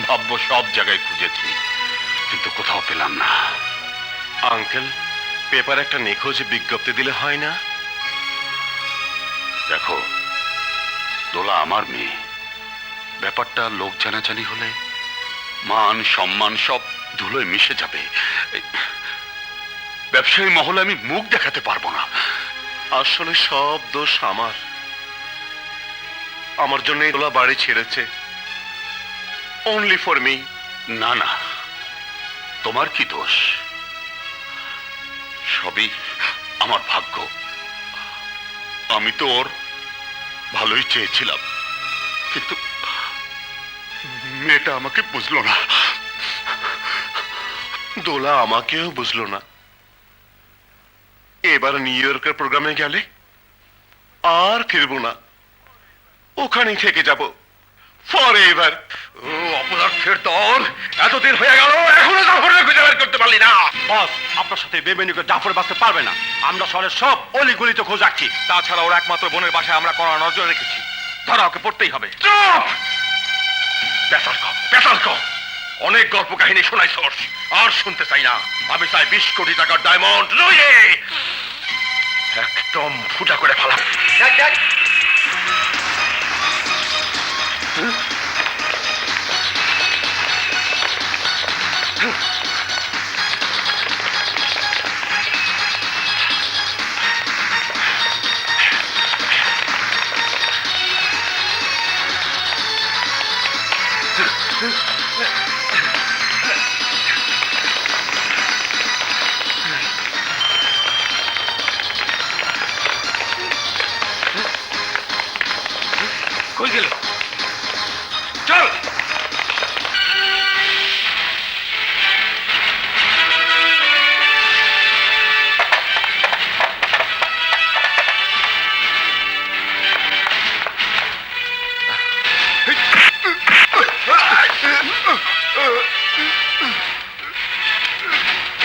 সম্ভাব্য সব জায়গায় খুঁজেছি, কিন্তু কোথাও পেলাম না। আঙ্কেল, পেপার একটা নিখোঁজ বিজ্ঞপ্তি দিলে হয় না? দেখো, দোলা আমার মেয়ে। ব্যাপারটা লোক জানাজানি হলে মান সম্মান সব ধুলোয় মিশে যাবে। ব্যবসায়ী মহলে আমি মুখ দেখাতে পারবো না। আসলে সব দোষ আমার জন্য দোলা বাড়ি ছেড়েছে, অনলি ফর মি। না না, তোমার কি দোষ? সবই আমার ভাগ্য। আমি তো ওর ভালোই চেয়েছিলাম, কিন্তু মেয়েটা আমাকে বুঝলো না। দোলা আমাকেও বুঝলো না। এবার নিউ ইয়র্কের প্রোগ্রামে গেলে আর ফিরবো না, ওখানেই থেকে যাব ফরএভার। অপদার্থের দল, এতদিন হয়ে গেল এখনো জাফরের খুঁজে বের করতে পারলি না। বস, আপনার সাথে বেমেনিকে জাফর বাঁচতে পারবে না। আমরা শহরের সব অলিগলিতে খোঁজ রাখছি। তাছাড়া ওর একমাত্র বোনের বাসায় আমরা কড়া নজর রেখেছি। ধরা ওকে পড়তেই হবে। চুপ! পেশাল কর। অনেক গল্প কাহিনী শোনাইছস, আর শুনতে চাই না। আমি চাই 20 কোটি টাকার ডায়মন্ড লইয়ে একদম ফুটা করে ফেলা। কই গেল? চল।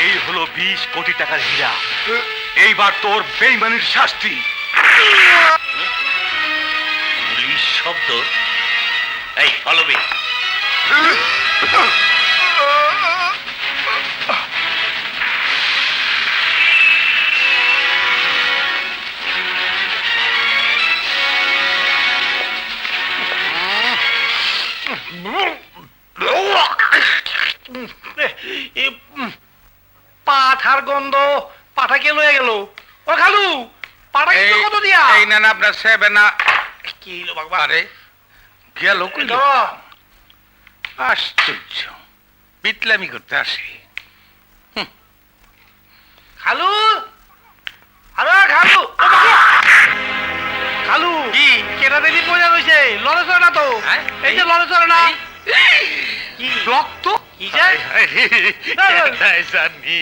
এই হলো 20 কোটি টাকার হীরা। এইবার তোর বেইমানির শাস্তি। পুলিশ শব্দ। এই ফলো মি। পাঠার গন্ধ। পাঠা কে লয়ে গেল? ও খালু, পাঠা কিন্তু কত দিয়া? এই না আপনার সেবে না। কি হলো বাবা? আরে গেল কই? আশ্চর্য, বিটলামি করতে আসি। খালু, আরে খালু, ও বাবা! খালু কি? কেটা দেখি পয়সা রইছে, লড়ে চড়ে না তো? হ্যাঁ? এই যে লড়ে চড়ে না। কি রক্ত? কি যে? জানি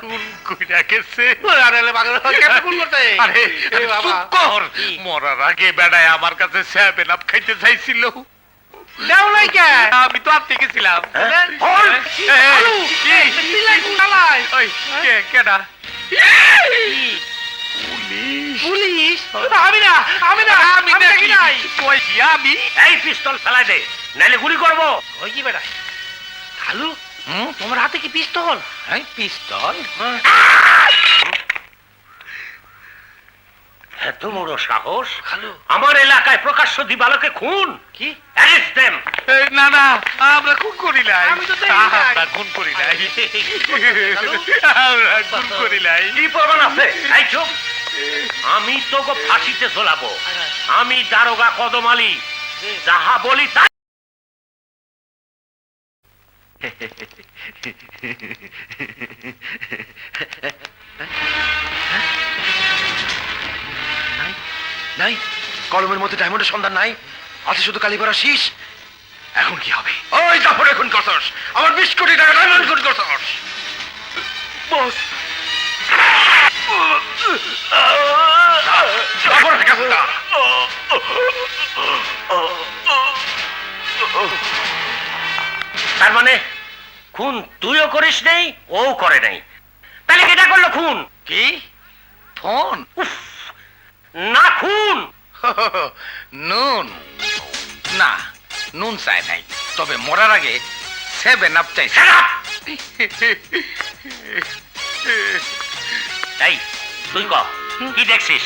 খুন কইরা গেছে। আরে লে বাগর কেন কোন করতে? আরে এ বাবা। চুপ কর। কি? মরার আগে বেড়ায় আমার কাছে সেভেন আপ খাইতে চাইছিল। দেও নাই কে? আমি তো আনতে গেছিলাম। খালু, কি? বিলাই কুনালাই। ওই কেডা? পুলিশ? আমি না, আমি না, আমি দেখি নাই। কইছি আমি। এই পিস্তল ফেলাই দে, নাইলে গুলি করবো। ওই কি বেটা? খালু, তোমার হাতে কি পিস্তল? এই পিস্তল? এত বড় সাহস আমার এলাকায় প্রকাশ্য দিবালোকে খুন? কি? Arrest them. না না, আমরা খুন করি নাই। আমি তো দেখি নাই। আমরা খুন করি নাই। আমরা খুন করি নাই। কি প্রমাণ আছে? এই চুপ। আমি তোকে ফাঁসিতে ঝোলাবো। আমি দারোগা কদম আলী, যাহা বলি তাই। নাই, কলমের মধ্যে ডায়মন্ডের সন্ধান নাই, আছে শুধু কালীপড়া শীষ। এখন কি হবে? ওই জাফরে খুন করছস, আমার 20 কোটি টাকা ডায়মন্ড খুন করছস। বস, জাফরের কাছে যা। তার মানে খুন তুইও করিস নাই, ও করে নাই। তাহলে কেটা করলো খুন? কি ফোন? না খুন। নুন না, নুন চায় নাই, তবে মরার আগে সেভেন আপ চাই। Shut up! এই তুই ক কি দেখছিস?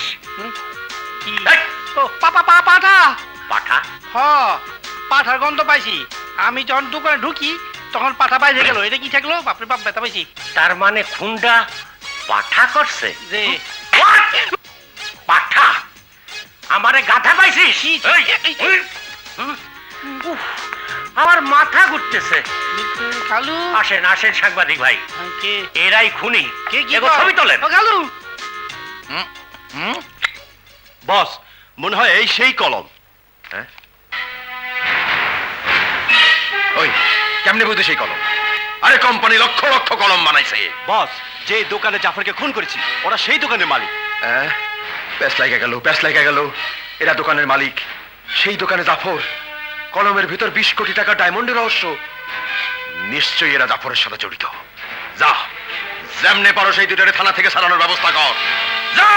এই, ও পাপা পাঠা পাঠা হ পাঠার গন্ধ পাইছি। আমি যখন দোকানে ঢুকি তখন পাঠা বাইরে গেল। এটা কি থাকলো? বাপরে বাপ, ব্যথা পাইছি তার মানে খুনটা পাঠা করছে? যে। What? পাঠা আমারে গাধা পাইছিস? এই, উফ, আমার মাথা ঘুরতেছে। কালু আসেন আসেন সাংবাদিক ভাই, কে এরাই খুনি। কে কি এগো ছবি তোলেন। ও কালু বস, মনে হয় এই সেই কলম। ওই কেমনে বুঝতে সেই কলম? আরে কোম্পানি লক্ষ লক্ষ কলম বানাইছে। বস, যে দোকানে জাফরকে খুন করেছি ওরা সেই দোকানের মালিক। প্যাস লাগা গেল। এরা দোকানের মালিক, সেই দোকানে জাফর। কলমের ভিতর 20 কোটি টাকা ডায়মন্ডের রহস্য। নিশ্চয়ই এরা জাফরের সাথে জড়িত। যা, যেমনে পারো সেই দুটারে থানা থেকে সারানোর ব্যবস্থা কর। যা।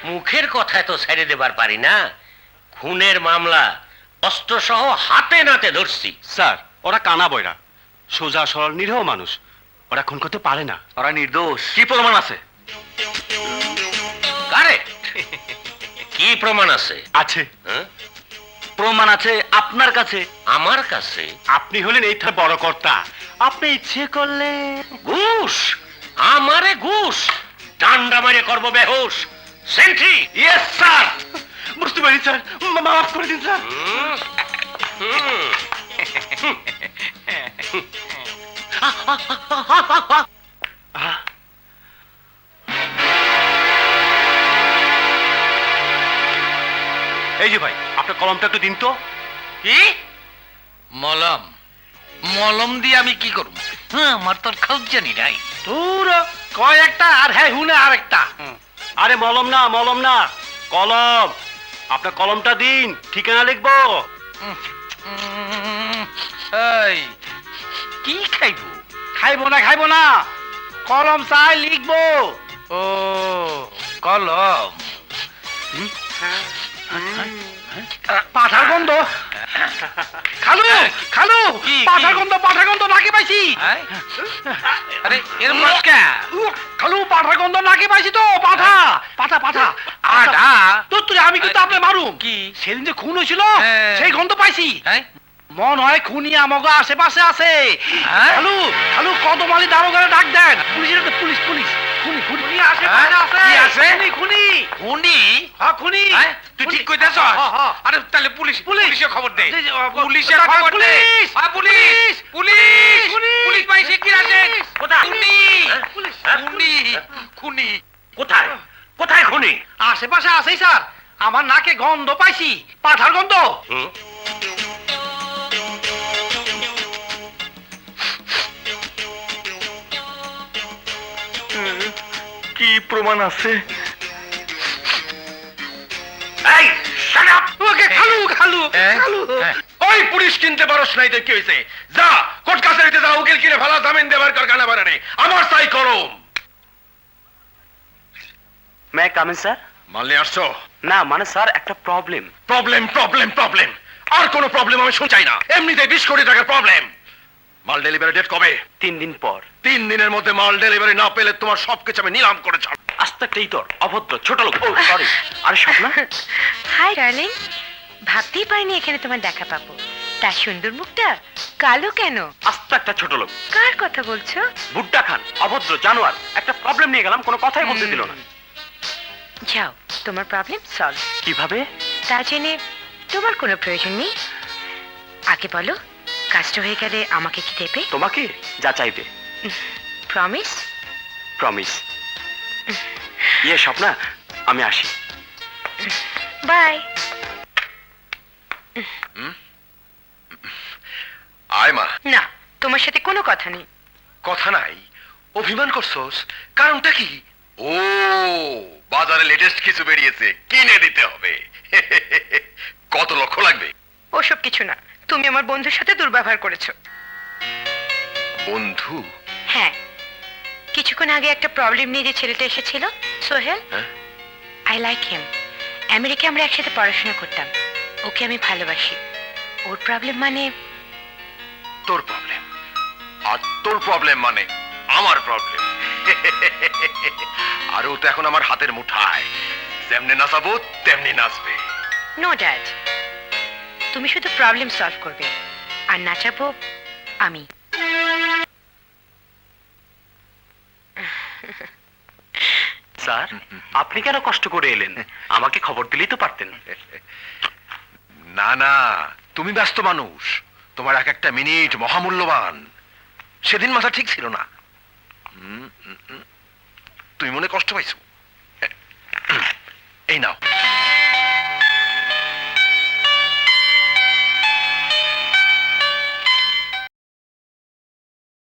মুখের কথায় তো ছেড়ে দেবার পারি না। খুনের মামলা, অস্ত্র সহ হাতে নাতে ধরছি। স্যার, ওরা কানা বয়রা, সোজা সরল নিরীহ মানুষ, ওরা খুন করতে পারে না। ওরা নির্দোষ। কি প্রমাণ আছে? কারেক্ট। কি প্রমাণ আছে? আছে, হ্যাঁ? প্রমাণ আছে আপনার কাছে। আমার কাছে? আপনি হলেন এই থানার বড় কর্তা, আপনি ইচ্ছে করলে ঘুষ? আমারে ঘুষ? ডান্ডা মারে করবো বেহুশ। সেন্ট্রি। Yes sir. বুঝতে পারি স্যার, মাফ করে দিন স্যার। এই যে ভাই, আপনার কলমটা একটু দিন তো। কি মলম? মলম দিয়ে আমি কি করব? হ্যাঁ, আমার তোর খোঁজ জানি নাই। তোর কয় একটা আর হ্যাঁ হুনে আরেকটা। আরে মলম না, কলম। আপনার কলমটা দিন, ঠিকানা লিখবো। এই কি খাইবো না কলম চাই লিখবো। ও কলম পাঠার গন্ধ। খালু পাঠার গন্ধ নাকে পাইছি। আরে এর মস্কা খালু পাঠার গন্ধ নাকে পাইছি তো। পাঠা আডা তো তুই আমি কিন্তু আপনি মারুম। কি সেদিন যে খুন হয়েছিল সেই গন্ধ পাইছি। মন হয় খুনি আমাগো আশেপাশে আছে। খালু কদমালি দারোগারে ডাক দেন। পুলিশ খুনি আশেপাশে আছে। কি আছে? খুনি হ্যাঁ খুনি। তুই ঠিক কইতেছ? আরে তাহলে পুলিশে খবর দে। পুলিশে খবর দে। পুলিশ ভাই শিগগির আসেন। কোথায়? খুনি কোথায় খুনি? আশেপাশে আছেই স্যার। আমার নাকে গন্ধ পাইছি, পাঠার গন্ধ। কি প্রমাণ আছে? এই shut up! ওকে খালু ওই পুলিশ কিনতে পারস নাই তো কি হয়েছে? যা কোর্ট কাছারিতে যা, উকিল কিনে ফেলা, জামিন দেবার কারখানা বানানে। আমার চাই কলম। মে কামিন স্যার? মাল নিয়ে আসছো? না মানে স্যার, একটা প্রবলেম। প্রবলেম আর কোনো প্রবলেম আমি শুনতে চাই না। এমনিতে 20 কোটি টাকার প্রবলেম। মাল ডেলিভারি ডেট কবে? 3 দিন পর। 3 দিনের মধ্যে মাল ডেলিভারি না পেলে তোমার সবকিছু আমি নিলাম করে ছাড়ব। আস্তে একটাই তোর অভদ্র ছোট লোক। ও সরি। আরে স্বপ্না, হাই ডার্লিং, ভাবতেই পারিনি এখানে তোমার দেখা পাবো। তার সুন্দর মুখটা কালো কেন? আস্তে একটা ছোট লোক। কার কথা বলছো? ভুট্টা খান, অভদ্র জানোয়ার। একটা প্রবলেম নিয়ে গেলাম, কোনো কথাই বলতে দিল না। যাও, তোমার প্রবলেম সলভ। কিভাবে? তা জেনে তোমার কোনো প্রয়োজন নেই। আগে বলো, কাজটা হয়ে গেলে আমাকে কি দেবে? তোমাকে যা চাইবে। প্রমিস? প্রমিস। স্বপ্না, আমি আসি। বাই। আয় মা। না, তোমার সাথে কোনো কথা নেই। কথা নাই? অভিমান করছস? কারণটা কি? ও বাজারে লেটেস্ট কিছু বেরিয়েছে, কিনে দিতে হবে। কত লক্ষ লাগবে? ওসব কিছু না, তুমি আমার বন্ধুর সাথে দুর্ব্যবহার করেছো। বন্ধু? হ্যাঁ, কিছুক্ষণ আগে একটা প্রবলেম নিয়ে যে ছেলেটা এসেছিল, Sohel, I like him. America আমরা একসাথে পড়াশোনা করতাম। ওকে আমি ভালোবাসি। ওর প্রবলেম মানে? তোর প্রবলেম? আর তোর প্রবলেম মানে আমার প্রবলেম। আর ও তো এখন আমার হাতের মুঠায়, যেমনি নাচাবো তেমনি নাচবে। নো ড্যাড, তুমি শুধু প্রবলেম সলভ করবে আর নাচাবো আমি। স্যার, আপনি কেন কষ্ট করে এলেন? আমাকে খবর দিলেই তো পারতেন। না না, তুমি ব্যস্ত মানুষ, তোমার এক একটা মিনিট মহামূল্যবান। সেদিন মাথা ঠিক ছিল না, তুমি মনে কষ্ট পাইছো। এই নাও।